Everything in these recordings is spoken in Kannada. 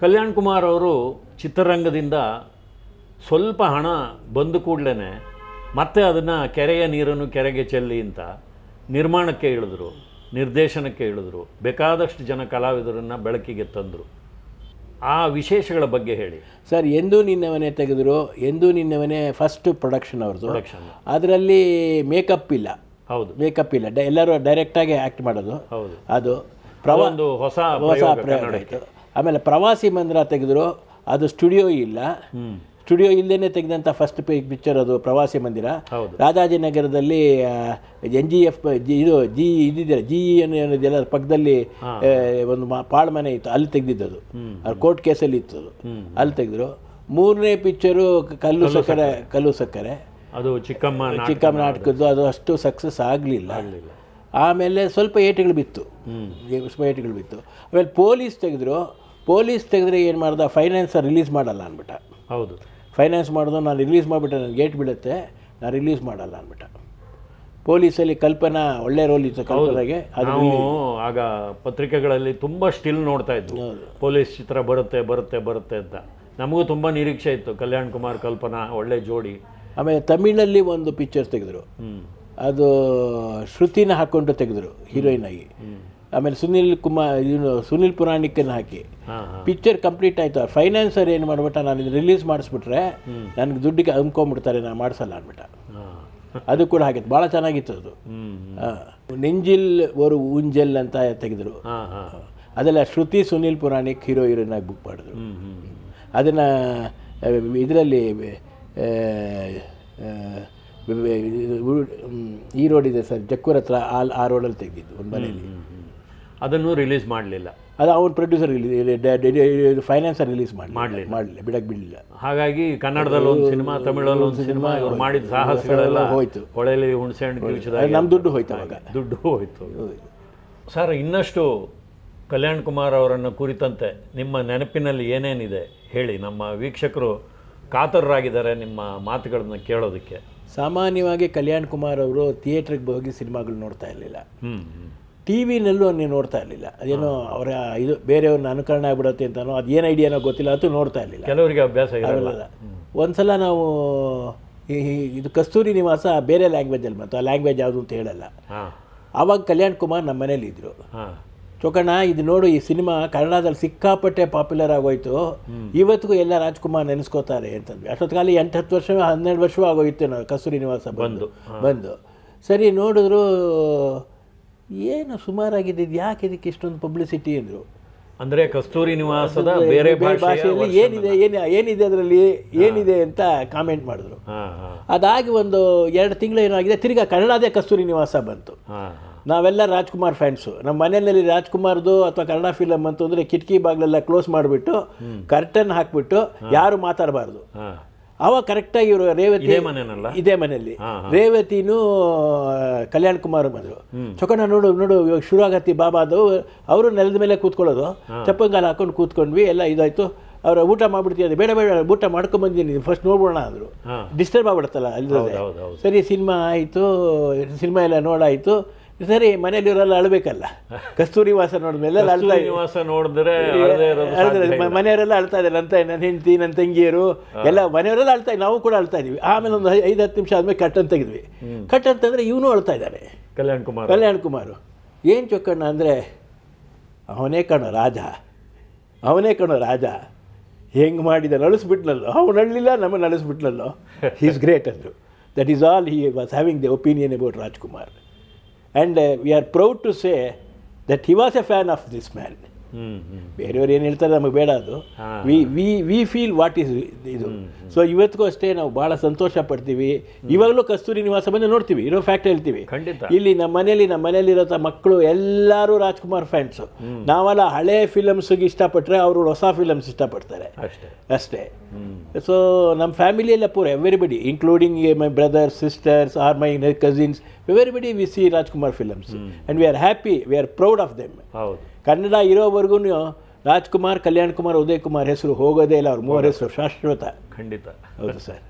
ಕಲ್ಯಾಣ್ ಕುಮಾರ್ ಅವರು ಚಿತ್ರರಂಗದಿಂದ ಸ್ವಲ್ಪ ಹಣ ಬಂದ ಕೂಡಲೇ ಮತ್ತೆ ಅದನ್ನು ಕೆರೆಯ ನೀರನ್ನು ಕೆರೆಗೆ ಚೆಲ್ಲಿ ಅಂತ ನಿರ್ಮಾಣಕ್ಕೆ ಇಳಿದ್ರು, ನಿರ್ದೇಶನಕ್ಕೆ ಇಳಿದ್ರು, ಬೇಕಾದಷ್ಟು ಜನ ಕಲಾವಿದರನ್ನು ಬೆಳಕಿಗೆ ತಂದರು. ಆ ವಿಶೇಷಗಳ ಬಗ್ಗೆ ಹೇಳಿ ಸರ್. ಎಂದೂ ನಿನ್ನವನೇ ತೆಗೆದ್ರು, ಎಂದೂ ನಿನ್ನವನೇ ಫಸ್ಟ್ ಪ್ರೊಡಕ್ಷನ್ ಅವ್ರದ್ದು. ಅದರಲ್ಲಿ ಮೇಕಪ್ ಇಲ್ಲ. ಹೌದು, ಮೇಕಪ್ ಇಲ್ಲ, ಎಲ್ಲರೂ ಡೈರೆಕ್ಟಾಗಿ ಆ್ಯಕ್ಟ್ ಮಾಡೋದು. ಹೌದು, ಅದು ಒಂದು ಹೊಸ ಪ್ರಯೋಗ ಆಯಿತು. ಆಮೇಲೆ ಪ್ರವಾಸಿ ಮಂದಿರ ತೆಗೆದ್ರು, ಅದು ಸ್ಟುಡಿಯೋ ಇಲ್ಲ. ಸ್ಟುಡಿಯೋ ಇಲ್ಲದೇ ತೆಗೆದಂಥ ಫಸ್ಟ್ ಪಿಕ್ಚರ್ ಅದು ಪ್ರವಾಸಿ ಮಂದಿರ. ರಾಜಾಜಿನಗರದಲ್ಲಿ NGF ಇದು ಇದಿದೆ, GE ಅನ್ನೋದೆಲ್ಲ ಪಕ್ಕದಲ್ಲಿ ಒಂದು ಪಾಳ್ಮನೆ ಇತ್ತು, ಅಲ್ಲಿ ತೆಗೆದಿದ್ದದು. ಅದು ಕೋರ್ಟ್ ಕೇಸಲ್ಲಿ ಇತ್ತು ಅದು, ಅಲ್ಲಿ ತೆಗೆದ್ರು. ಮೂರನೇ ಪಿಕ್ಚರು ಕಲ್ಲು ಸಕ್ಕರೆ ಅದು ಚಿಕ್ಕಮ್ಮ ನಾಟಕದ್ದು. ಅದು ಅಷ್ಟು ಸಕ್ಸಸ್ ಆಗಲಿಲ್ಲ. ಆಮೇಲೆ ಸ್ವಲ್ಪ ಏಟುಗಳು ಬಿತ್ತು. ಆಮೇಲೆ ಪೊಲೀಸ್ ತೆಗೆದ್ರೆ ಏನು ಮಾಡ್ದ, ಫೈನಾನ್ಸ್ ರಿಲೀಸ್ ಮಾಡಲ್ಲ ಅಂದ್ಬಿಟ್ಟ. ಹೌದು, ಫೈನಾನ್ಸ್ ಮಾಡೋದು, ನಾನು ರಿಲೀಸ್ ಮಾಡಿಬಿಟ್ಟೆ, ನನಗೆ ಗೇಟ್ ಬೀಳುತ್ತೆ, ನಾನು ರಿಲೀಸ್ ಮಾಡಲ್ಲ ಅಂದ್ಬಿಟ್ಟ. ಪೊಲೀಸಲ್ಲಿ ಕಲ್ಪನಾ ಒಳ್ಳೆ ರೋಲ್ ಇತ್ತು ಕಲ್ಪನಾಗೆ. ಅದು ಆಗ ಪತ್ರಿಕೆಗಳಲ್ಲಿ ತುಂಬ ಸ್ಟಿಲ್ ನೋಡ್ತಾ ಇದ್ವು, ಪೊಲೀಸ್ ಚಿತ್ರ ಬರುತ್ತೆ ಅಂತ. ನಮಗೂ ತುಂಬ ನಿರೀಕ್ಷೆ ಇತ್ತು, ಕಲ್ಯಾಣ್ ಕುಮಾರ್ ಕಲ್ಪನಾ ಒಳ್ಳೆ ಜೋಡಿ. ಆಮೇಲೆ ತಮಿಳಲ್ಲಿ ಒಂದು ಪಿಕ್ಚರ್ ತೆಗೆದ್ರು, ಅದು ಶ್ರುತಿನ ಹಾಕ್ಕೊಂಡು ತೆಗೆದ್ರು ಹೀರೋಯಿನ್ ಆಗಿ. ಆಮೇಲೆ ಸುನಿಲ್ ಪುರಾಣಿಕನ್ನ ಹಾಕಿ ಪಿಕ್ಚರ್ ಕಂಪ್ಲೀಟ್ ಆಯಿತು. ಫೈನಾನ್ಸರ್ ಏನು ಮಾಡ್ಬಿಟ್ಟ, ನಾನು ರಿಲೀಸ್ ಮಾಡಿಸ್ಬಿಟ್ರೆ ನನಗೆ ದುಡ್ಡಿಗೆ ಅಂದ್ಕೊಂಡ್ಬಿಡ್ತಾರೆ, ನಾನು ಮಾಡಿಸಲ್ಲ ಅಂದ್ಬಿಟ್ಟ. ಅದು ಕೂಡ ಹಾಗಿತ್ತು, ಭಾಳ ಚೆನ್ನಾಗಿತ್ತು ಅದು. ನೆಂಜಿಲ್ ಒಂದು ಊಂಜಲ್ ಅಂತ ತೆಗೆದ್ರು. ಅದೆಲ್ಲ ಶ್ರುತಿ ಸುನಿಲ್ ಪುರಾಣಿಕ್ ಹೀರೋಯಿನ್ ಆಗಿ ಬುಕ್ ಮಾಡಿದ್ರು. ಅದನ್ನು ಇದರಲ್ಲಿ ಈ ರೋಡ್ ಇದೆ ಸರ್, ಜಕ್ಕೂರ್ ಹತ್ರ, ಆ ರೋಡಲ್ಲಿ ತೆಗೆದಿದ್ದು ಒಂದು ಮನೆಯಲ್ಲಿ. ಅದನ್ನು ರಿಲೀಸ್ ಮಾಡಲಿಲ್ಲ. ಅದು ಅವ್ನು ಪ್ರೊಡ್ಯೂಸರ್ ಫೈನಾನ್ಸರ್ ರಿಲೀಸ್ ಮಾಡಲಿಲ್ಲ, ಬಿಡಕ್ಕೆ ಬಿಡಲಿಲ್ಲ. ಹಾಗಾಗಿ ಕನ್ನಡದಲ್ಲಿ ಒಂದು ಸಿನಿಮಾ, ತಮಿಳಲ್ಲಿ ಒಂದು ಸಿನಿಮಾ, ಇವ್ರು ಮಾಡಿದ ಸಾಹಸಗಳೆಲ್ಲ ಹೋಯ್ತು. ಹೊಳೆಯಲ್ಲಿ ಹುಣಸೆ ಹಣ್ಣು ಕಿವಿಸಿದಾಗ ನಮ್ಮ ದುಡ್ಡು ಹೋಯ್ತು, ಅವಾಗ ದುಡ್ಡು ಹೋಯ್ತು. ಸರ್, ಇನ್ನಷ್ಟು ಕಲ್ಯಾಣ್ ಕುಮಾರ್ ಅವರನ್ನು ಕುರಿತಂತೆ ನಿಮ್ಮ ನೆನಪಿನಲ್ಲಿ ಏನೇನಿದೆ ಹೇಳಿ. ನಮ್ಮ ವೀಕ್ಷಕರು ಕಾತರರಾಗಿದ್ದಾರೆ ನಿಮ್ಮ ಮಾತುಗಳನ್ನು ಕೇಳೋದಕ್ಕೆ. ಸಾಮಾನ್ಯವಾಗಿ ಕಲ್ಯಾಣ್ ಕುಮಾರ್ ಅವರು ಥಿಯೇಟ್ರಿಗೆ ಹೋಗಿ ಸಿನಿಮಾಗಳು ನೋಡ್ತಾ ಇರಲಿಲ್ಲ, ಟಿ ವಿನಲ್ಲೂ ನೀವು ನೋಡ್ತಾ ಇರಲಿಲ್ಲ. ಅದೇನೋ ಅವರ ಇದು ಬೇರೆಯವ್ರನ್ನ ಅನುಕರಣೆ ಆಗ್ಬಿಡುತ್ತೆ ಅಂತನೋ, ಅದೇನು ಐಡಿಯಾನೋ ಗೊತ್ತಿಲ್ಲ, ಅಂತೂ ನೋಡ್ತಾ ಇರಲಿಲ್ಲ. ಕೆಲವರಿಗೆ ಅಭ್ಯಾಸ ಇರಲ್ಲ. ಒಂದು ಸಲ ನಾವು ಇದು ಕಸ್ತೂರಿ ನಿವಾಸ ಬೇರೆ ಲ್ಯಾಂಗ್ವೇಜಲ್ಲಿ ಬಂತು, ಆ ಲ್ಯಾಂಗ್ವೇಜ್ ಯಾವುದು ಅಂತ ಹೇಳಲ್ಲ. ಆವಾಗ ಕಲ್ಯಾಣ್ ಕುಮಾರ್ ನಮ್ಮ ಮನೇಲಿ ಇದ್ದರು. ಚೋಕಣ್ಣ, ಇದು ನೋಡು, ಈ ಸಿನಿಮಾ ಕನ್ನಡದಲ್ಲಿ ಸಿಕ್ಕಾಪಟ್ಟೆ ಪಾಪ್ಯುಲರ್ ಆಗೋಯ್ತು, ಇವತ್ತಿಗೂ ಎಲ್ಲ ರಾಜ್ಕುಮಾರ್ ನೆನೆಸ್ಕೋತಾರೆ ಅಂತಂದ್ವಿ. ಅಷ್ಟೊತ್ತಿಗಾಲಿ 8-10 ವರ್ಷ 12 ವರ್ಷವೂ ಆಗೋಯ್ತು ನಾವು ಕಸ್ತೂರಿ ನಿವಾಸ ಬಂದು. ಸರಿ ನೋಡಿದ್ರು, ಏನು ಸುಮಾರಾಗಿದ್ದು, ಯಾಕೆ ಇದಕ್ಕೆ ಇಷ್ಟೊಂದು ಪಬ್ಲಿಸಿಟಿ ಅಂದರು. ಅಂದರೆ ಕಸ್ತೂರಿ ನಿವಾಸದ ಬೇರೆ ಭಾಷೆಯಲ್ಲಿ ಏನಿದೆ ಅದರಲ್ಲಿ ಏನಿದೆ ಅಂತ ಕಾಮೆಂಟ್ ಮಾಡಿದ್ರು. ಅದಾಗಿ ಒಂದು 2 ತಿಂಗಳು ಏನಾಗಿದೆ, ತಿರ್ಗಾ ಕನ್ನಡದೇ ಕಸ್ತೂರಿ ನಿವಾಸ ಬಂತು. ನಾವೆಲ್ಲ ರಾಜ್ಕುಮಾರ್ ಫ್ಯಾನ್ಸು. ನಮ್ಮ ಮನೆಯಲ್ಲಿ ರಾಜ್ಕುಮಾರ್ದು ಅಥವಾ ಕನ್ನಡ ಫಿಲಮ್ ಅಂತಂದರೆ ಕಿಟಕಿ ಬಾಗಿಲೆಲ್ಲ ಕ್ಲೋಸ್ ಮಾಡಿಬಿಟ್ಟು ಕರ್ಟನ್ ಹಾಕ್ಬಿಟ್ಟು ಯಾರು ಮಾತಾಡಬಾರ್ದು. ಅವಾಗ ಕರೆಕ್ಟಾಗಿ ಇವರು ರೇವತಿ ಇದೇ ಮನೆಯಲ್ಲಿ ರೇವತಿನೂ ಕಲ್ಯಾಣ್ ಕುಮಾರ್ ಬಂದರು. ಚೊಕಣ್ಣ ನೋಡು ಇವಾಗ ಶುರು ಆಗತ್ತಿ ಬಾಬಾ ಅದು. ಅವರು ನೆಲದ ಮೇಲೆ ಕೂತ್ಕೊಳ್ಳೋದು, ಚಪ್ಪಂಗಾಲ ಹಾಕೊಂಡು ಕೂತ್ಕೊಂಡ್ವಿ, ಎಲ್ಲ ಇದಾಯ್ತು. ಅವ್ರ ಊಟ ಮಾಡ್ಬಿಡ್ತೀವಿ, ಬೇಡ ಊಟ ಮಾಡ್ಕೊಂಬಂದಿನಿ, ಫಸ್ಟ್ ನೋಡ್ಬೋಣ ಅಂದರು. ಡಿಸ್ಟರ್ಬ್ ಆಗ್ಬಿಡುತ್ತಲ್ಲ ಅಲ್ಲಿ. ಸರಿ, ಸಿನಿಮಾ ಆಯಿತು, ಸಿನಿಮಾ ಎಲ್ಲ ನೋಡಾಯಿತು. ಸರಿ, ಮನೆಯಲ್ಲಿವರೆಲ್ಲ ಅಳಬೇಕಲ್ಲ, ಕಸ್ತೂರಿ ವಾಸ ನೋಡಿದ್ಮೇಲೆ ನೋಡಿದ್ರೆ ಮನೆಯವರೆಲ್ಲ ಅಳ್ತಾ ಇದ್ದಾರೆ. ನನ್ನ ಹೆಂಡತಿ, ನನ್ನ ತಂಗಿಯರು ಎಲ್ಲ ಮನೆಯವರೆಲ್ಲ ಅಳ್ತಾ ಇದ್ದೀವಿ, ನಾವು ಕೂಡ ಅಳ್ತಾ ಇದೀವಿ. ಆಮೇಲೆ ಒಂದು 5-10 ನಿಮಿಷ ಆದ್ಮೇಲೆ ಕಟ್ಟನ್ ತೆಗೆದ್ವಿ. ಕಟ್ಟಂತಂದ್ರೆ ಇವನು ಅಳ್ತಾ ಇದ್ದಾನೆ, ಕಲ್ಯಾಣ್ ಕುಮಾರ್. ಏನು ಚೊಕ್ಕಣ್ಣ ಅಂದರೆ, ಅವನೇ ಕಣೋ ರಾಜ, ಹೆಂಗೆ ಮಾಡಿದ, ನಳಿಸ್ಬಿಟ್ನಲ್ಲೋ, ಅವ್ನು ಅಳ್ಳಿಲ್ಲ, ನಮ್ಮನ್ನು ನಳಿಸ್ಬಿಟ್ನಲ್ಲೋ, ಹಿ ಈಸ್ ಗ್ರೇಟ್ ಅಂದರು. That is all he was having the opinion about Rajkumar. And we are proud to say that he was a fan of this man. ಬೇರೆಯವ್ರು ಏನು ಹೇಳ್ತಾರೆ ನಮಗೆ ಬೇಡ, ಅದು ವಿ ಫೀಲ್ ವಾಟ್ ಈಸ್ ಇದು. ಸೊ ಇವತ್ತಿಗೂ ಅಷ್ಟೇ ನಾವು ಭಾಳ ಸಂತೋಷ ಪಡ್ತೀವಿ. ಇವಾಗಲೂ ಕಸ್ತೂರಿ ನಿವಾಸ ಬಂದು ನೋಡ್ತೀವಿ, ಇರೋ ಫ್ಯಾಕ್ಟ್ ಹೇಳ್ತೀವಿ. ಇಲ್ಲಿ ನಮ್ಮ ಮನೆಯಲ್ಲಿರೋ ಮಕ್ಕಳು ಎಲ್ಲರೂ ರಾಜ್ಕುಮಾರ್ ಫ್ಯಾನ್ಸು. ನಾವೆಲ್ಲ ಹಳೆ ಫಿಲಮ್ಸ್ಗೆ ಇಷ್ಟಪಟ್ಟರೆ ಅವರು ಹೊಸ ಫಿಲಮ್ಸ್ ಇಷ್ಟಪಡ್ತಾರೆ ಅಷ್ಟೇ. ಸೊ ನಮ್ಮ ಫ್ಯಾಮಿಲಿಯೆಲ್ಲ ಪೂರ everybody, including my brothers, sisters, R my cousins, everybody V C Rajkumar films and we are happy, we are proud of them. Kannada ಇರೋವರೆಗೂ ರಾಜ್ಕುಮಾರ್, ಕಲ್ಯಾಣ್ ಕುಮಾರ್, ಉದಯ್ ಕುಮಾರ್ ಹೆಸರು ಹೋಗೋದೇ ಇಲ್ಲ. ಅವ್ರ 3 ಹೆಸರು ಶಾಶ್ವತ. ಖಂಡಿತ. ಹೌದು ಸರ್.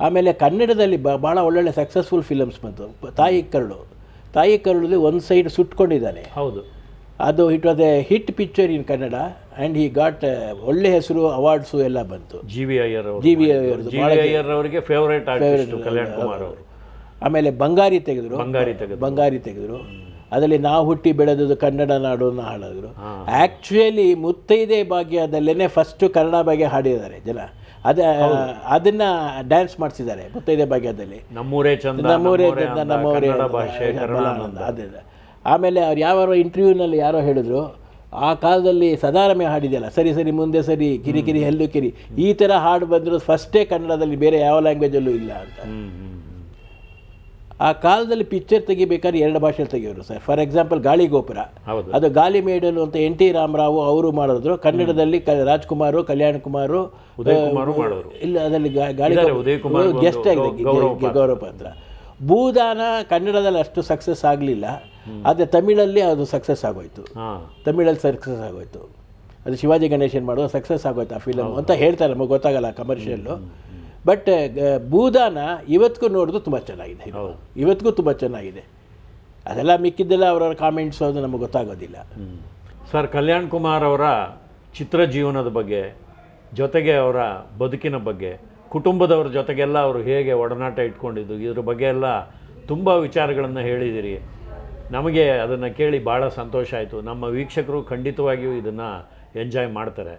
ಆಮೇಲೆ ಕನ್ನಡದಲ್ಲಿ ಭಾಳ ಒಳ್ಳೊಳ್ಳೆ ಸಕ್ಸಸ್ಫುಲ್ ಫಿಲಮ್ಸ್ ಬಂತು. ತಾಯಿ ಕರಳು ಒಂದು ಸೈಡ್ ಸುಟ್ಕೊಂಡಿದ್ದಾನೆ. ಹೌದು. ಅದು it was A hit picture in Kannada and he got ಒಳ್ಳೆ ಹೆಸರು ಅವಾರ್ಡ್ಸು ಎಲ್ಲ ಬಂತು. ಜಿ ವಿ ಅಯ್ಯರ್ ಅವರಿಗೆ ಫೇವರೇಟ್ ಆರ್ಟಿಸ್ಟ್ ಕಲ್ಯಾಣ್ ಕುಮಾರ್ ಅವರು. ಆಮೇಲೆ ಬಂಗಾರಿ ತೆಗೆದ್ರು. ಅದರಲ್ಲಿ ನಾವು ಹುಟ್ಟಿ ಬೆಳೆದದು ಕನ್ನಡ ನಾಡನ್ನು ಹಾಡಿದ್ರು. ಆ್ಯಕ್ಚುಲಿ ಮುತ್ತೈದೆ ಭಾಗ್ಯದಲ್ಲೇ ಫಸ್ಟು ಕನ್ನಡ ಬಗ್ಗೆ ಹಾಡಿದ್ದಾರೆ ಜನ. ಅದನ್ನು ಡ್ಯಾನ್ಸ್ ಮಾಡಿಸಿದ್ದಾರೆ ಮುತ್ತೈದೆ ಭಾಗ್ಯದಲ್ಲಿ. ನಮ್ಮೂರೇ ಅದೇ. ಆಮೇಲೆ ಅವ್ರು ಯಾವ ಇಂಟರ್ವ್ಯೂನಲ್ಲಿ ಯಾರೋ ಹೇಳಿದ್ರು, ಆ ಕಾಲದಲ್ಲಿ ಸದಾರಮೆ ಹಾಡಿದೆಯಲ್ಲ, ಸರಿ ಸರಿ ಮುಂದೆ ಸರಿ ಕಿರಿಕಿರಿ ಹೆಲ್ಲು ಕಿರಿ, ಈ ಥರ ಹಾಡು ಬಂದರು ಫಸ್ಟೇ ಕನ್ನಡದಲ್ಲಿ, ಬೇರೆ ಯಾವ ಲ್ಯಾಂಗ್ವೇಜಲ್ಲೂ ಇಲ್ಲ ಅಂತ. ಆ ಕಾಲದಲ್ಲಿ ಪಿಕ್ಚರ್ ತೆಗಿಬೇಕಾದ್ರೆ 2 ಭಾಷೆಯಲ್ಲಿ ತೆಗಿಯೋರು ಸರ್. ಫಾರ್ ಎಕ್ಸಾಂಪಲ್ ಗಾಳಿ ಗೋಪುರ, ಅದು ಗಾಳಿ ಮೇಡಲು ಅಂತ NT ರಾಮರಾವ್ ಅವರು ಮಾಡಿದ್ರು. ಕನ್ನಡದಲ್ಲಿ ರಾಜ್ಕುಮಾರು, ಕಲ್ಯಾಣ್ ಕುಮಾರು ಇಲ್ಲ, ಅದರಲ್ಲಿ ಗಾಳಿ ಗೆಸ್ಟ್ ಆಗಿದೆ ಗೌರವ ಪಾತ್ರ. ಭೂದಾನ ಕನ್ನಡದಲ್ಲಿ ಅಷ್ಟು ಸಕ್ಸಸ್ ಆಗಲಿಲ್ಲ, ಆದರೆ ತಮಿಳಲ್ಲಿ ಅದು ಸಕ್ಸಸ್ ಆಗೋಯ್ತು. ಅದು ಶಿವಾಜಿ ಗಣೇಶನ್ ಮಾಡುವ ಸಕ್ಸಸ್ ಆಗೋಯ್ತು ಆ ಫಿಲಮ್ ಅಂತ ಹೇಳ್ತಾರೆ, ನಮಗೆ ಗೊತ್ತಾಗಲ್ಲ ಕಮರ್ಷಿಯಲ್ಲು. ಬಟ್ ಭೂದಾನ ಇವತ್ತಿಗೂ ನೋಡೋದು ತುಂಬ ಚೆನ್ನಾಗಿದೆ. ಅದೆಲ್ಲ ಮಿಕ್ಕಿದ್ದೆಲ್ಲ ಅವರವ್ರ ಕಾಮೆಂಟ್ಸು, ಅದು ನಮಗೆ ಗೊತ್ತಾಗೋದಿಲ್ಲ. ಸರ್, ಕಲ್ಯಾಣ್ ಕುಮಾರ್ ಅವರ ಚಿತ್ರ ಜೀವನದ ಬಗ್ಗೆ, ಜೊತೆಗೆ ಅವರ ಬದುಕಿನ ಬಗ್ಗೆ, ಕುಟುಂಬದವ್ರ ಜೊತೆಗೆಲ್ಲ ಅವರು ಹೇಗೆ ಒಡನಾಟ ಇಟ್ಕೊಂಡಿದ್ದು, ಇದ್ರ ಬಗ್ಗೆ ಎಲ್ಲ ತುಂಬ ವಿಚಾರಗಳನ್ನು ಹೇಳಿದಿರಿ. ನಮಗೆ ಅದನ್ನು ಕೇಳಿ ಭಾಳ ಸಂತೋಷ ಆಯಿತು. ನಮ್ಮ ವೀಕ್ಷಕರು ಖಂಡಿತವಾಗಿಯೂ ಇದನ್ನು ಎಂಜಾಯ್ ಮಾಡ್ತಾರೆ.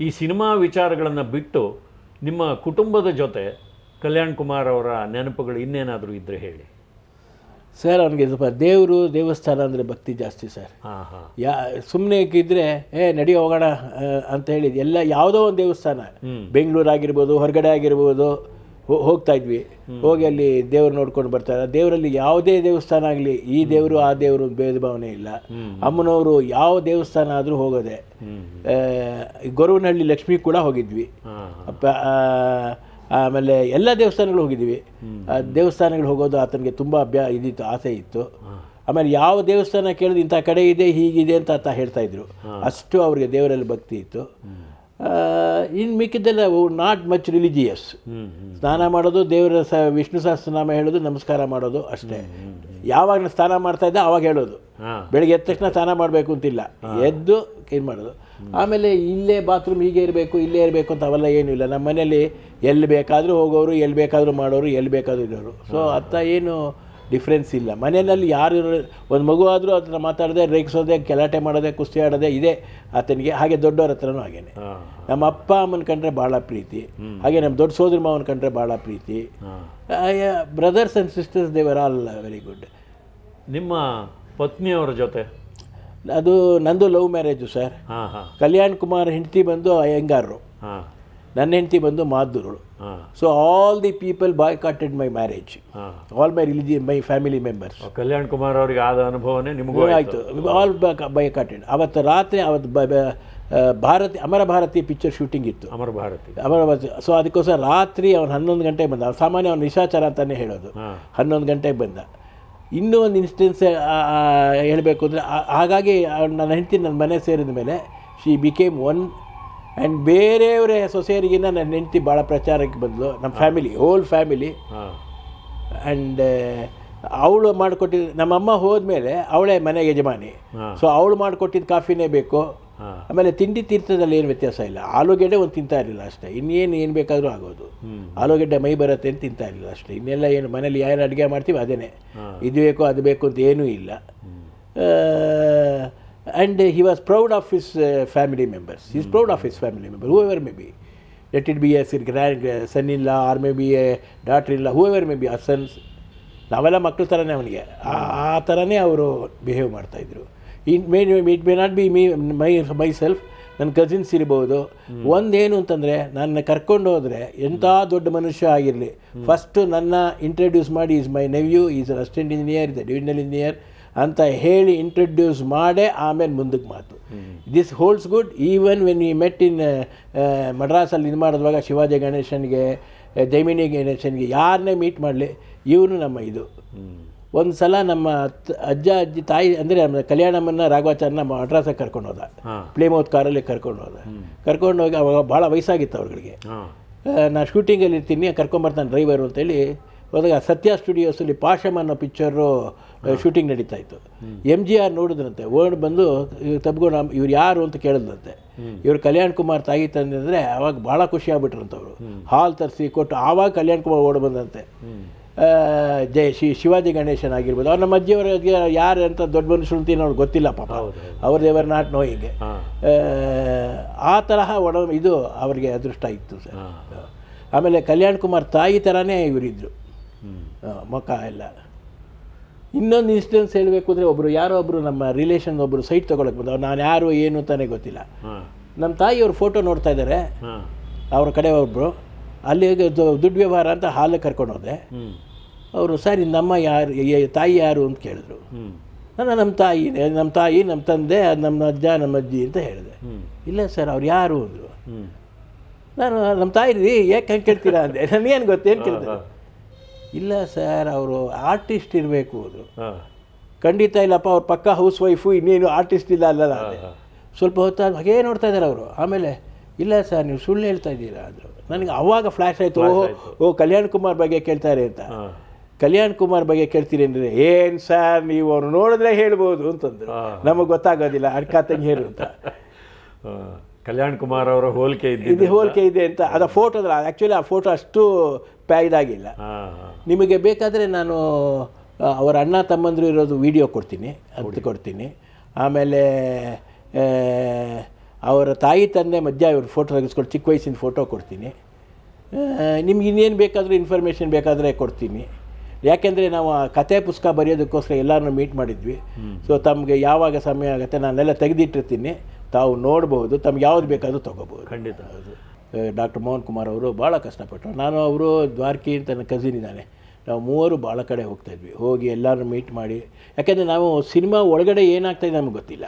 ಈ ಸಿನಿಮಾ ವಿಚಾರಗಳನ್ನು ಬಿಟ್ಟು ನಿಮ್ಮ ಕುಟುಂಬದ ಜೊತೆ ಕಲ್ಯಾಣ್ ಕುಮಾರ್ ಅವರ ನೆನಪುಗಳು ಇನ್ನೇನಾದರೂ ಇದ್ದರೆ ಹೇಳಿ. ಸರ್, ಅವನಿಗೆ ಸ್ವಲ್ಪ ದೇವಸ್ಥಾನ ಅಂದರೆ ಭಕ್ತಿ ಜಾಸ್ತಿ ಸರ್. ಸುಮ್ಮನೆ ಇದ್ದರೆ ನಡಿ ಹೋಗೋಣ ಅಂತ ಹೇಳಿದ್ದು ಎಲ್ಲ ಯಾವುದೋ ಒಂದು ದೇವಸ್ಥಾನ, ಬೆಂಗಳೂರು ಆಗಿರ್ಬೋದು, ಹೊರಗಡೆ ಆಗಿರ್ಬೋದು, ಹೋಗ್ತಾ ಇದ್ವಿ. ಹೋಗಿ ಅಲ್ಲಿ ದೇವ್ರು ನೋಡ್ಕೊಂಡು ಬರ್ತಾರೆ. ದೇವರಲ್ಲಿ ಯಾವುದೇ ದೇವಸ್ಥಾನ ಆಗಲಿ, ಈ ದೇವರು ಆ ದೇವರು ಭೇದ ಭಾವನೆ ಇಲ್ಲ. ಅಮ್ಮನವರು ಯಾವ ದೇವಸ್ಥಾನ ಆದರೂ ಹೋಗೋದೆ. ಗೊರವನಹಳ್ಳಿ ಲಕ್ಷ್ಮಿ ಕೂಡ ಹೋಗಿದ್ವಿ. ಆಮೇಲೆ ಎಲ್ಲ ದೇವಸ್ಥಾನಗಳು ಹೋಗಿದ್ವಿ. ದೇವಸ್ಥಾನಗಳು ಹೋಗೋದು ಆತನಿಗೆ ತುಂಬ ಆಸೆ ಇತ್ತು. ಆಮೇಲೆ ಯಾವ ದೇವಸ್ಥಾನ ಕೇಳಿದ್ರೆ ಇಂಥ ಕಡೆ ಇದೆ, ಹೀಗಿದೆ ಅಂತ ಆತ ಹೇಳ್ತಾಯಿದ್ರು. ಅಷ್ಟು ಅವ್ರಿಗೆ ದೇವರಲ್ಲಿ ಭಕ್ತಿ ಇತ್ತು. ಇನ್ನು ಮಿಕ್ಕಿದ್ದೆಲ್ಲ ನಾಟ್ ಮಚ್ ರಿಲಿಜಿಯಸ್. ಸ್ನಾನ ಮಾಡೋದು, ದೇವರ ವಿಷ್ಣು ಸಹಸ್ರನಾಮ ಹೇಳೋದು, ನಮಸ್ಕಾರ ಮಾಡೋದು ಅಷ್ಟೇ. ಯಾವಾಗ ಸ್ನಾನ ಮಾಡ್ತಾ ಇದ್ದ ಅವಾಗ ಹೇಳೋದು. ಬೆಳಗ್ಗೆ ಎದ್ದ ತಕ್ಷಣ ಸ್ನಾನ ಮಾಡಬೇಕು ಅಂತಿಲ್ಲ, ಎದ್ದು ಏನು ಮಾಡೋದು. ಆಮೇಲೆ ಇಲ್ಲೇ ಬಾತ್ರೂಮ್ ಹೀಗೆ ಇರಬೇಕು, ಇಲ್ಲೇ ಇರಬೇಕು ಅಂತ ಅವೆಲ್ಲ ಏನೂ ಇಲ್ಲ. ನಮ್ಮ ಮನೇಲಿ ಎಲ್ಲಿ ಬೇಕಾದರೂ ಹೋಗೋರು, ಎಲ್ಲಿ ಬೇಕಾದರೂ ಮಾಡೋರು, ಎಲ್ಲಿ ಬೇಕಾದರೂ ಇರೋರು. ಸೊ ಅತ್ತ ಏನು ಡಿಫ್ರೆನ್ಸ್ ಇಲ್ಲ. ಮನೆಯಲ್ಲಿ ಯಾರು ಒಂದು ಮಗು ಆದರೂ ಅದನ್ನು ಮಾತಾಡದೆ, ರೇಗಿಸೋದೆ, ಗಲಾಟೆ ಮಾಡೋದೆ, ಕುಸ್ತಿ ಆಡೋದೆ ಇದೆ ಆತನಿಗೆ. ಹಾಗೆ ದೊಡ್ಡವ್ರ ಹತ್ರನೂ ಹಾಗೇನೆ. ನಮ್ಮ ಅಪ್ಪ ಅಮ್ಮನ ಕಂಡ್ರೆ ಭಾಳ ಪ್ರೀತಿ, ಹಾಗೆ ನಮ್ಮ ದೊಡ್ಡ ಸೋದರ ಮಾವನ ಕಂಡ್ರೆ ಭಾಳ ಪ್ರೀತಿ. Brothers and sisters they were all very good. ನಿಮ್ಮ ಪತ್ನಿಯವರ ಜೊತೆ? ಅದು ನಂದು love marriage sir. Kalyan Kumar ಹೆಂಡತಿ ಬಂದು ಅಯ್ಯಂಗಾರರು, ನನ್ನ ಹೆಂಡತಿ ಬಂದು Maddur. So all the people boycotted my marriage, all my my family members. Kalyan Kumar ಅವರಿಗೆ ಆದ ಅನುಭವನೇ ನಿಮಗೂ ಆಯಿತು. All boycotted. ಅವತ್ತು ರಾತ್ರಿ ಅಮರ ಭಾರತಿ ಪಿಕ್ಚರ್ ಶೂಟಿಂಗ್ ಇತ್ತು. ಅಮರ ಭಾರತಿ. ಸೊ ಅದಕ್ಕೋಸ್ಕರ ರಾತ್ರಿ ಅವನು 11 ಗಂಟೆಗೆ ಬಂದ. ಸಾಮಾನ್ಯ ಅವನು ನಿಶಾಚಾರ ಅಂತಲೇ ಹೇಳೋದು. 11 ಗಂಟೆಗೆ ಬಂದ. ಇನ್ನೂ ಒಂದು ಇನ್ಸ್ಟೆನ್ಸ್ ಹೇಳಬೇಕು ಅಂದರೆ, ಹಾಗಾಗಿ ನನ್ನ ಹೆಂಡತಿ ನನ್ನ ಮನೆ ಸೇರಿದ ಮೇಲೆ ಶಿ ಬಿಕೇಮ್ ಒನ್. ಆ್ಯಂಡ್ ಬೇರೆಯವರ ಸೊಸೆಯರಿಗಿನ್ನ ನನ್ನ ಹೆಂಡತಿ ಭಾಳ ಪ್ರಚಾರಕ್ಕೆ ಬಂದಳು. ನಮ್ಮ ಫ್ಯಾಮಿಲಿ, ಹೋಲ್ ಫ್ಯಾಮಿಲಿ. ಆ್ಯಂಡ್ ಅವಳು ಮಾಡಿಕೊಟ್ಟಿದ್ದು, ನಮ್ಮಮ್ಮ ಹೋದ್ಮೇಲೆ ಅವಳೇ ಮನೆಗೆ ಯಜಮಾನಿ. ಸೊ ಅವಳು ಮಾಡಿಕೊಟ್ಟಿದ್ದು ಕಾಫಿನೇ ಬೇಕು. ಆಮೇಲೆ ತಿಂಡಿ ತೀರ್ಥದಲ್ಲಿ ಏನು ವ್ಯತ್ಯಾಸ ಇಲ್ಲ. ಆಲೂಗೆಡ್ಡೆ ಒಂದು ತಿಂತಾ ಇರಲಿಲ್ಲ ಅಷ್ಟೇ, ಇನ್ನೇನು ಬೇಕಾದರೂ ಆಗೋದು. ಆಲೂಗೆಡ್ಡೆ ಮೈ ಬರುತ್ತೆ ಅಂತ ತಿಂತಾ ಇರಲಿಲ್ಲ ಅಷ್ಟೇ. ಇನ್ನೆಲ್ಲ ಏನು ಮನೇಲಿ ಏನು ಅಡುಗೆ ಮಾಡ್ತೀವಿ ಅದೇನೆ, ಇದು ಬೇಕು ಅದು ಬೇಕು ಅಂತ ಏನೂ ಇಲ್ಲ. And he was proud of his family members. He is proud of his family member, whoever may be. Let it be a grandson ಇಲ್ಲ, or may be a daughter ಇಲ್ಲ, whoever may be a sons. ನಾವೆಲ್ಲ ಮಕ್ಕಳ ಥರನೇ ಅವನಿಗೆ, ಆ ಥರನೇ ಅವರು ಬಿಹೇವ್ ಮಾಡ್ತಾಯಿದ್ರು. It may not be myself, ನನ್ನ ಕಸಿನ್ಸ್ ಇರ್ಬೋದು. ಒಂದೇನು ಅಂತಂದರೆ, ನನ್ನ ಕರ್ಕೊಂಡು ಹೋದರೆ ಎಂಥ ದೊಡ್ಡ ಮನುಷ್ಯ ಆಗಿರಲಿ, ಫಸ್ಟು ನನ್ನ ಇಂಟ್ರಡ್ಯೂಸ್ ಮಾಡಿ, is my nephew, is an assistant engineer, is a divisional engineer ಅಂತ ಹೇಳಿ ಇಂಟ್ರಡ್ಯೂಸ್ ಮಾಡೇ ಆಮೇಲೆ ಮುಂದಕ್ಕೆ ಮಾತು. This holds good even when we met in ಮಡ್ರಾಸಲ್ಲಿ ಇದು ಮಾಡಿದ್ವಾಗ ಶಿವಾಜಿ ಗಣೇಶನ್ಗೆ, ಜೈಮಿನಿ ಗಣೇಶನ್ಗೆ ಯಾರನ್ನೇ ಮೀಟ್ ಮಾಡಲಿ, ಇವನು ನಮ್ಮ ಇದು. ಒಂದು ಸಲ ನಮ್ಮ ಅಜ್ಜ ಅಜ್ಜಿ ತಾಯಿ ಅಂದರೆ ನಮ್ಮ ಕಲ್ಯಾಣಮ್ಮನ ರಾಘವಾಚಾರ್ಯನ ಮಡ್ರಾಸಕ್ಕೆ ಕರ್ಕೊಂಡು ಹೋದ. ಪ್ಲೇಮೌತ್ ಕಾರಲ್ಲಿ ಕರ್ಕೊಂಡು ಹೋಗಿ ಅವಾಗ ಭಾಳ ವಯಸ್ಸಾಗಿತ್ತು ಅವ್ರಿಗೆ. ನಾನು ಶೂಟಿಂಗಲ್ಲಿ ಇರ್ತೀನಿ, ಕರ್ಕೊಂಬರ್ತಾನೆ ಡ್ರೈವರು ಅಂತೇಳಿ ಹೋದಾಗ ಸತ್ಯ ಸ್ಟುಡಿಯೋಸಲ್ಲಿ ಪಾಶಮ್ ಅನ್ನೋ ಪಿಕ್ಚರು ಶೂಟಿಂಗ್ ನಡೀತಾ ಇತ್ತು. MGR ನೋಡಿದ್ರಂತೆ, ಓಡ್ ಬಂದು ತಬ್ಕೊಂಡು ಇವ್ರು ಯಾರು ಅಂತ ಕೇಳಿದ್ರಂತೆ. ಇವ್ರು ಕಲ್ಯಾಣ್ ಕುಮಾರ್ ತಾಯಿ ತಂದೆ ಅವಾಗ ಭಾಳ ಖುಷಿ ಆಗ್ಬಿಟ್ರಂತವ್ರು. ಹಾಲ್ ತರಿಸಿ ಕೊಟ್ಟು ಆವಾಗ ಕಲ್ಯಾಣ್ ಕುಮಾರ್ ಓಡ್ ಬಂದಂತೆ. ಶಿವಾಜಿ ಗಣೇಶನ್ ಆಗಿರ್ಬೋದು, ಅವ್ರು ನಮ್ಮ ಅಜ್ಜಿಯವ್ರಿಗೆ ಯಾರು ಅಂತ ದೊಡ್ಡ ಮನುಷ್ಯರು ಅಂತ ಅವ್ರಿಗೆ ಗೊತ್ತಿಲ್ಲ ಪಾಪ, ಅವ್ರು ದೇವರ್ ನಾಟ್ ನೋಯಿಂಗೆ. ಆ ತರಹ ಇದು ಅವ್ರಿಗೆ ಅದೃಷ್ಟ ಇತ್ತು ಸರ್. ಆಮೇಲೆ ಕಲ್ಯಾಣ್ ಕುಮಾರ್ ತಾಯಿ ಥರನೇ ಇವರಿದ್ದರು, ಮುಖ ಎಲ್ಲ. ಇನ್ನೊಂದು ಇನ್ಸಿಡೆನ್ಸ್ ಹೇಳಬೇಕು ಅಂದರೆ, ಯಾರೋ ಒಬ್ಬರು ನಮ್ಮ ರಿಲೇಷನ್ ಒಬ್ಬರು ಸೈಟ್ ತೊಗೊಳಕ್ಕೆ ಬಂದು, ನಾನು ಯಾರು ಏನು ಅಂತಾನೆ ಗೊತ್ತಿಲ್ಲ. ನಮ್ಮ ತಾಯಿಯವ್ರ ಫೋಟೋ ನೋಡ್ತಾ ಇದ್ದಾರೆ, ಅವ್ರ ಕಡೆ ಒಬ್ಬರು ಅಲ್ಲಿ ದುಡ್ಡು ವ್ಯವಹಾರ ಅಂತ ಹಾಲಿಗೆ ಕರ್ಕೊಂಡು ಹೋದೆ. ಅವರು ಸರ್ ನಮ್ಮ ತಾಯಿ ಯಾರು ಅಂತ ಕೇಳಿದ್ರು. ನಾನು ನಮ್ಮ ತಾಯಿ ನಮ್ಮ ತಂದೆ, ನಮ್ಮ ಅಜ್ಜ ನಮ್ಮ ಅಜ್ಜಿ ಅಂತ ಹೇಳಿದೆ. ಇಲ್ಲ ಸರ್ ಅವ್ರು ಯಾರು ಅಂದರು. ನಾನು ನಮ್ಮ ತಾಯಿ ರೀ ಯಾಕೆ ಹಂಗೆ ಕೇಳ್ತೀರಾ ಅಂದೆ. ನನಗೇನು ಗೊತ್ತೇನು ಕೇಳ್ತಾರೆ. ಇಲ್ಲ ಸರ್ ಅವರು ಆರ್ಟಿಸ್ಟ್ ಇರಬೇಕು ಅಂದರು. ಖಂಡಿತ ಇಲ್ಲಪ್ಪ, ಅವ್ರ ಪಕ್ಕ ಹೌಸ್ ವೈಫು, ಇನ್ನೇನು ಆರ್ಟಿಸ್ಟ್ ಇಲ್ಲ ಅಲ್ಲಲ್ಲ ಅದೇ. ಸ್ವಲ್ಪ ಹೊತ್ತು ಹಾಗೇ ನೋಡ್ತಾ ಇದ್ದಾರೆ ಅವರು. ಆಮೇಲೆ ಇಲ್ಲ ಸರ್ ನೀವು ಸುಳ್ಳು ಹೇಳ್ತಾ ಇದ್ದೀರಾ ಅಂದರು. ನನಗೆ ಅವಾಗ ಫ್ಲ್ಯಾಶ್ ಆಯಿತು, ಓ ಕಲ್ಯಾಣ್ ಕುಮಾರ್ ಬಗ್ಗೆ ಕೇಳ್ತಾರೆ ಅಂತ. ಕಲ್ಯಾಣ್ ಕುಮಾರ್ ಬಗ್ಗೆ ಕೇಳ್ತೀರಿ ಅಂದರೆ, ಏನು ಸರ್ ನೀವು ಅವ್ರು ನೋಡಿದ್ರೆ ಹೇಳ್ಬೋದು ಅಂತಂದರು. ನಮಗೆ ಗೊತ್ತಾಗೋದಿಲ್ಲ ಅಡ್ಕ ತಂಗೇರು ಅಂತ. ಕಲ್ಯಾಣ್ ಕುಮಾರ್ ಅವರ ಹೋಲಿಕೆ ಇದೆ ಅಂತ ಅದು ಫೋಟೋದ್ರ. ಆ್ಯಕ್ಚುಲಿ ಆ ಫೋಟೋ ಅಷ್ಟು ಇದಾಗಿಲ್ಲ. ನಿಮಗೆ ಬೇಕಾದರೆ ನಾನು ಅವರ ಅಣ್ಣ ತಮ್ಮಂದರು ಇರೋದು ವಿಡಿಯೋ ಕೊಡ್ತೀನಿ, ಅದು ಕೊಡ್ತೀನಿ. ಆಮೇಲೆ ಅವರ ತಾಯಿ ತಂದೆ ಮಧ್ಯ ಇವ್ರ ಫೋಟೋ ತೆಗೆಸ್ಕೊಂಡು ಚಿಕ್ಕ ವಯಸ್ಸಿನ ಫೋಟೋ ಕೊಡ್ತೀನಿ. ನಿಮ್ಗೆ ಇನ್ನೇನು ಬೇಕಾದರೂ ಇನ್ಫಾರ್ಮೇಷನ್ ಬೇಕಾದರೆ ಕೊಡ್ತೀನಿ. ಯಾಕೆಂದರೆ ನಾವು ಆ ಕತೆ ಪುಸ್ತಕ ಬರೆಯೋದಕ್ಕೋಸ್ಕರ ಎಲ್ಲರನ್ನೂ ಮೀಟ್ ಮಾಡಿದ್ವಿ. ಸೊ ತಮಗೆ ಯಾವಾಗ ಸಮಯ ಆಗುತ್ತೆ ನಾನೆಲ್ಲ ತೆಗೆದಿಟ್ಟಿರ್ತೀನಿ, ತಾವು ನೋಡ್ಬೋದು, ತಮ್ಗೆ ಯಾವ್ದು ಬೇಕಾದರೂ ತೊಗೋಬೋದು. ಖಂಡಿತ. ಡಾಕ್ಟರ್ ಮೋಹನ್ ಕುಮಾರ್ ಅವರು ಭಾಳ ಕಷ್ಟಪಟ್ಟರು. ನಾನು ಅವರು ದ್ವಾರಕಿ ಅಂತ ನನ್ನ ಕಸಿನ್ ಇದ್ದಾನೆ, ನಾವು ಮೂವರು ಭಾಳ ಕಡೆ ಹೋಗ್ತಾಯಿದ್ವಿ. ಹೋಗಿ ಎಲ್ಲರೂ ಮೀಟ್ ಮಾಡಿ, ಯಾಕೆಂದರೆ ನಾವು ಸಿನಿಮಾ ಒಳಗಡೆ ಏನಾಗ್ತಾಯಿದೆ ನಮ್ಗೆ ಗೊತ್ತಿಲ್ಲ.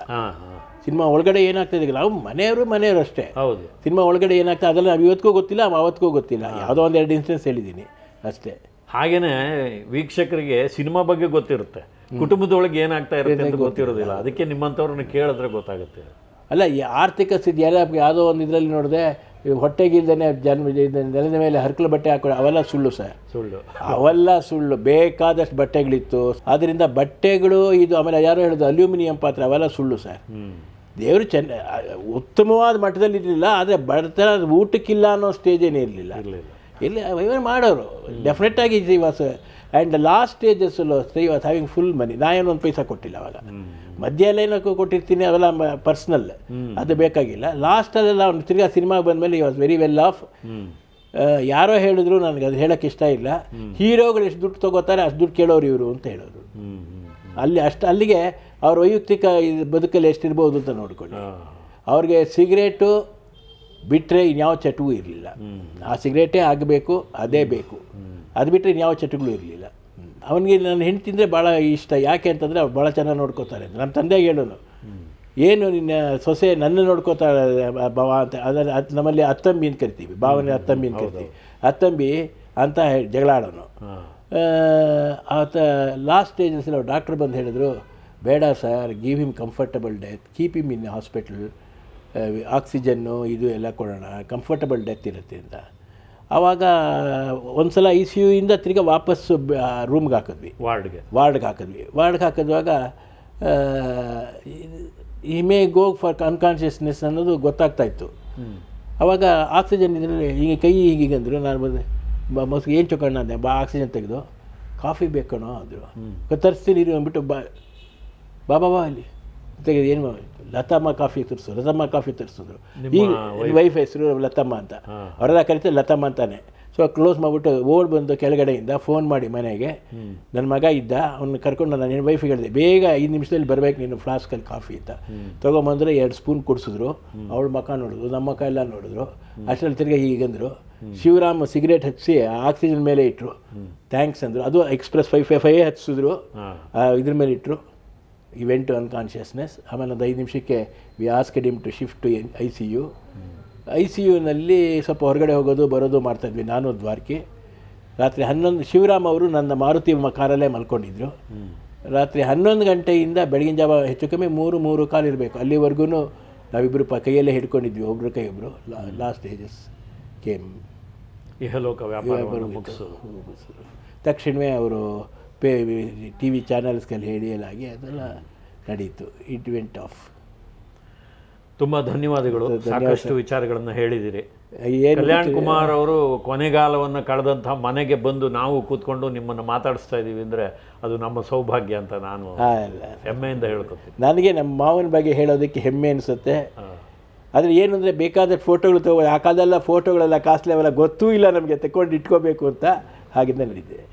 ಸಿನಿಮಾ ಒಳಗಡೆ ಏನಾಗ್ತಾಯಿದೆ ನಾವು ಮನೆಯವರು ಅಷ್ಟೇ. ಹೌದು. ಸಿನಿಮಾ ಒಳಗಡೆ ಏನಾಗ್ತದೆ ಅದೆಲ್ಲ ನಾವು ಇವತ್ತಿಗೂ ಗೊತ್ತಿಲ್ಲ, ಅವತ್ತಿಗೂ ಗೊತ್ತಿಲ್ಲ. ಯಾವುದೋ ಒಂದು 2 ಇನ್ಸಿಡೆನ್ಸ್ ಹೇಳಿದ್ದೀನಿ ಅಷ್ಟೇ. ಹಾಗೇನೆ ವೀಕ್ಷಕರಿಗೆ ಸಿನಿಮಾ ಬಗ್ಗೆ ಗೊತ್ತಿರುತ್ತೆ, ಕುಟುಂಬದೊಳಗೆ ಏನಾಗ್ತಾ ಇರುತ್ತೆ ಅಂತ ಗೊತ್ತಿರೋದಿಲ್ಲ. ಅದಕ್ಕೆ ನಿಮ್ಮಂಥವ್ರನ್ನ ಕೇಳಿದ್ರೆ ಗೊತ್ತಾಗುತ್ತೆ. ಅಲ್ಲ, ಈ ಆರ್ಥಿಕ ಸ್ಥಿತಿ ಯಾವುದೋ ಒಂದು ಇದರಲ್ಲಿ ನೋಡಿದೆ, ಹೊಟ್ಟೆಗಿಲ್ದೇ ನೆಲದ ಮೇಲೆ ಹರ್ಕಲು ಬಟ್ಟೆ ಹಾಕೋ, ಅವೆಲ್ಲ ಸುಳ್ಳು ಸರ್, ಸುಳ್ಳು, ಅವೆಲ್ಲ ಸುಳ್ಳು. ಬೇಕಾದಷ್ಟು ಬಟ್ಟೆಗಳಿತ್ತು, ಆದ್ದರಿಂದ ಬಟ್ಟೆಗಳು ಇದು. ಆಮೇಲೆ ಯಾರೋ ಹೇಳೋದು ಅಲ್ಯೂಮಿನಿಯಂ ಪಾತ್ರೆ, ಅವೆಲ್ಲ ಸುಳ್ಳು ಸರ್. ದೇವರು ಉತ್ತಮವಾದ ಮಟ್ಟದಲ್ಲಿ ಇರಲಿಲ್ಲ, ಆದರೆ ಬಡತನ ಊಟಕ್ಕಿಲ್ಲ ಅನ್ನೋ ಸ್ಟೇಜೇನೇ ಇರಲಿಲ್ಲ. ಇಲ್ಲಿ ಇವನ್ ಮಾಡೋರು ಡೆಫಿನೆಟ್ಟಾಗಿ ಇಟ್ ವಾಸ್. ಆ್ಯಂಡ್ ಲಾಸ್ಟ್ ಸ್ಟೇಜಸ್ಸಲ್ಲೂ ಈ ವಾಸ್ ಹ್ಯಾವಿಂಗ್ ಫುಲ್ ಮನಿ. ನಾನೇನು ಒಂದು ಪೈಸಾ ಕೊಟ್ಟಿಲ್ಲ ಅವಾಗ. ಮಧ್ಯ ಎಲ್ಲ ಏನಕ್ಕೂ ಕೊಟ್ಟಿರ್ತೀನಿ, ಅವೆಲ್ಲ ಪರ್ಸ್ನಲ್, ಅದು ಬೇಕಾಗಿಲ್ಲ. ಲಾಸ್ಟಲ್ಲೆಲ್ಲ ಅವ್ನು ತಿರ್ಗಾ ಸಿನಿಮಾಗೆ ಬಂದಮೇಲೆ ಈ ವಾಸ್ ವೆರಿ ವೆಲ್ ಆಫ್. ಯಾರೋ ಹೇಳಿದ್ರು, ನನಗೆ ಅದು ಹೇಳೋಕ್ಕೆ ಇಷ್ಟ ಇಲ್ಲ. ಹೀರೋಗಳು ಎಷ್ಟು ದುಡ್ಡು ತೊಗೋತಾರೆ ಅಷ್ಟು ದುಡ್ಡು ಕೇಳೋರು ಇವರು ಅಂತ ಹೇಳೋರು. ಅಲ್ಲಿಗೆ ಅವ್ರ ವೈಯಕ್ತಿಕ ಬದುಕಲ್ಲಿ ಎಷ್ಟಿರ್ಬೋದು ಅಂತ ನೋಡ್ಕೊಳ್ಳಿ. ಅವ್ರಿಗೆ ಸಿಗರೇಟು ಬಿಟ್ಟರೆ ಇನ್ಯಾವ ಚಟವೂ ಇರಲಿಲ್ಲ. ಆ ಸಿಗರೇಟೇ ಆಗಬೇಕು, ಅದೇ ಬೇಕು, ಅದು ಬಿಟ್ಟರೆ ಇನ್ಯಾವ ಚಟಗಳು ಇರಲಿಲ್ಲ. ಅವನಿಗೆ ನನ್ನ ಹೆಂಡತಿ ಅಂದರೆ ಭಾಳ ಇಷ್ಟ. ಯಾಕೆ ಅಂತಂದರೆ ಅವ್ರು ಭಾಳ ಚೆನ್ನಾಗಿ ನೋಡ್ಕೋತಾರೆ. ನಮ್ಮ ತಂದೆಗೆ ಹೇಳೋನು, ಏನು ನಿನ್ನ ಸೊಸೆ ನನ್ನ ನೋಡ್ಕೋತಾಳೆ ಭಾವ ಅಂತ. ಅದನ್ನು ನಮ್ಮಲ್ಲಿ ಅತ್ತಂಬಿ ಅಂತ ಕರಿತೀವಿ, ಭಾವನೆ ಅತ್ತಂಬಿ ಅಂತ ಕರಿತೀವಿ. ಅತ್ತಂಬಿ ಅಂತ ಜಗಳ ಆಡೋನು. ಆತ ಲಾಸ್ಟ್ ಸ್ಟೇಜಸ್ಸಲ್ಲಿ ಅವ್ರು ಡಾಕ್ಟ್ರ್ ಬಂದು ಹೇಳಿದ್ರು, ಬೇಡ sir, give him comfortable death, keep him in hospital, ಆಕ್ಸಿಜನ್ನು ಇದು ಎಲ್ಲ ಕೊಡೋಣ, ಕಂಫರ್ಟಬಲ್ ಡೆತ್ ಇರುತ್ತೆ ಅಂತ. ಆವಾಗ ಒಂದು ಸಲ ICU ಇಂದ ತಿರ್ಗಿ ವಾಪಸ್ಸು ರೂಮ್ಗೆ ಹಾಕಿದ್ವಿ, ವಾರ್ಡ್ಗೆ ಹಾಕಿದ್ವಾಗ ಈ ಮೇ ಗೋ ಫಾರ್ ಅನ್ಕಾನ್ಷಿಯಸ್ನೆಸ್ ಅನ್ನೋದು ಗೊತ್ತಾಗ್ತಾಯಿತ್ತು. ಆವಾಗ ಆಕ್ಸಿಜನ್ ಇದರಲ್ಲಿ ಹೀಗೆ ಕೈ ಹೀಗಂದರು. ನಾನು ಬಂದೆ, ಮೊಸರು ಏನು ಚೊಕಣ್ಣ ಅಂದೆ. ಆಕ್ಸಿಜನ್ ತೆಗೆದು, ಕಾಫಿ ಬೇಕಣೋ ಅಂದರು. ತರಿಸ್ತೀನಿ ಅಂದ್ಬಿಟ್ಟು ಬಾಬಾ ಅಲ್ಲಿ ತೆಗೆದು, ಏನು ಲತಮ್ಮ ಕಾಫಿ ತರಿಸಿದ್ರು. ಈಗ ವೈಫ್ ಹೆಸರು ಲತಮ್ಮ ಅಂತ, ಅವರೆಲ್ಲ ಕರಿತಾರೆ ಲತಮ್ಮ ಅಂತಾನೆ. ಸೊ ಕ್ಲೋಸ್ ಮಾಡಿಬಿಟ್ಟು ಓಡ್ ಬಂದು ಕೆಳಗಡೆಯಿಂದ ಫೋನ್ ಮಾಡಿ ಮನೆಗೆ, ನನ್ನ ಮಗ ಇದ್ದ, ಅವ್ನ ಕರ್ಕೊಂಡು ನಾನು ನಿನ್ನ ವೈಫಿಗೆ ಹೇಳಿದೆ, ಬೇಗ 5 ನಿಮಿಷದಲ್ಲಿ ಬರಬೇಕು ನೀನು ಫ್ಲಾಸ್ಕಲ್ಲಿ ಕಾಫಿ ಅಂತ. ತೊಗೊಂಬಂದ್ರೆ 2 ಸ್ಪೂನ್ ಕುಡಿಸಿದ್ರು. ಅವಳ ಮಕ್ಕ ನೋಡಿದ್ರು, ನಮ್ಮ ಮಕ್ಕ ಎಲ್ಲ ನೋಡಿದ್ರು. ಅಷ್ಟರಲ್ಲಿ ತಿರ್ಗಿ ಹೀಗಂದರು. ಶಿವರಾಮ್ ಸಿಗರೇಟ್ ಹಚ್ಚಿ ಆಕ್ಸಿಜನ್ ಮೇಲೆ ಇಟ್ಟರು. ಥ್ಯಾಂಕ್ಸ್ ಅಂದರು. ಅದು ಎಕ್ಸ್ಪ್ರೆಸ್ 5 ಹಚ್ಚಿದ್ರು, ಇದ್ರ ಮೇಲೆ ಇಟ್ಟರು. Event unconsciousness. ಆಮೇಲೆ ಒಂದು 5 ನಿಮಿಷಕ್ಕೆ we asked him to shift to ICUನಲ್ಲಿ ಸ್ವಲ್ಪ ಹೊರಗಡೆ ಹೋಗೋದು ಬರೋದು ಮಾಡ್ತಾಯಿದ್ವಿ, ನಾನು ದ್ವಾರಕಿ. ರಾತ್ರಿ 11 ಶಿವರಾಮ್ ಅವರು ನನ್ನ ಮಾರುತಿ ಕಾರಲ್ಲೇ ಮಲ್ಕೊಂಡಿದ್ರು. ರಾತ್ರಿ 11 ಗಂಟೆಯಿಂದ ಬೆಳಗಿನ ಜಾವ ಹೆಚ್ಚು ಕಮ್ಮಿ 3-3:15 ಇರಬೇಕು. ಅಲ್ಲಿವರೆಗೂ ನಾವಿಬ್ಬರು ಕೈಯಲ್ಲೇ ಹಿಡ್ಕೊಂಡಿದ್ವಿ, ಒಬ್ಬರು ಕೈ ಒಬ್ಬರು. Last stages came. ಇಹಲೋಕ ವ್ಯಾಪಾರವನ್ನು ಮುಗಿಸೋದು. ತಕ್ಷಣವೇ ಅವರು ಟಿ ವಿ ಚಾನಲ್ಸ್ಗೆಲ್ಲ ಹೇಳಿಯಲಾಗಿ ಅದೆಲ್ಲ ನಡೀತು. It went of. ತುಂಬ ಧನ್ಯವಾದಗಳು. ಸಾಕಷ್ಟು ವಿಚಾರಗಳನ್ನು ಹೇಳಿದಿರಿ. ಏನು ಕಲ್ಯಾಣ್ ಕುಮಾರ್ ಅವರು ಕೊನೆಗಾಲವನ್ನು ಕಳೆದಂತಹ ಮನೆಗೆ ಬಂದು ನಾವು ಕೂತ್ಕೊಂಡು ನಿಮ್ಮನ್ನು ಮಾತಾಡಿಸ್ತಾ ಇದ್ದೀವಿ ಅಂದರೆ ಅದು ನಮ್ಮ ಸೌಭಾಗ್ಯ ಅಂತ ನಾನು ಹೆಮ್ಮೆಯಿಂದ ಹೇಳ್ಕೊತೀನಿ. ನನಗೆ ನಮ್ಮ ಮಾವನ ಬಗ್ಗೆ ಹೇಳೋದಕ್ಕೆ ಹೆಮ್ಮೆ ಅನಿಸುತ್ತೆ. ಆದರೆ ಏನು ಅಂದರೆ ಬೇಕಾದ ಫೋಟೋಗಳು ತಗೋ, ಆ ಕಾಲದೆಲ್ಲ ಫೋಟೋಗಳೆಲ್ಲ ಕಾಸ್ಟ್ಲಿ ಅವೆಲ್ಲ ಗೊತ್ತೂ ಇಲ್ಲ ನಮಗೆ, ತಗೊಂಡು ಇಟ್ಕೋಬೇಕು ಅಂತ, ಹಾಗಿಂದ ನಡೀತಿದೆ.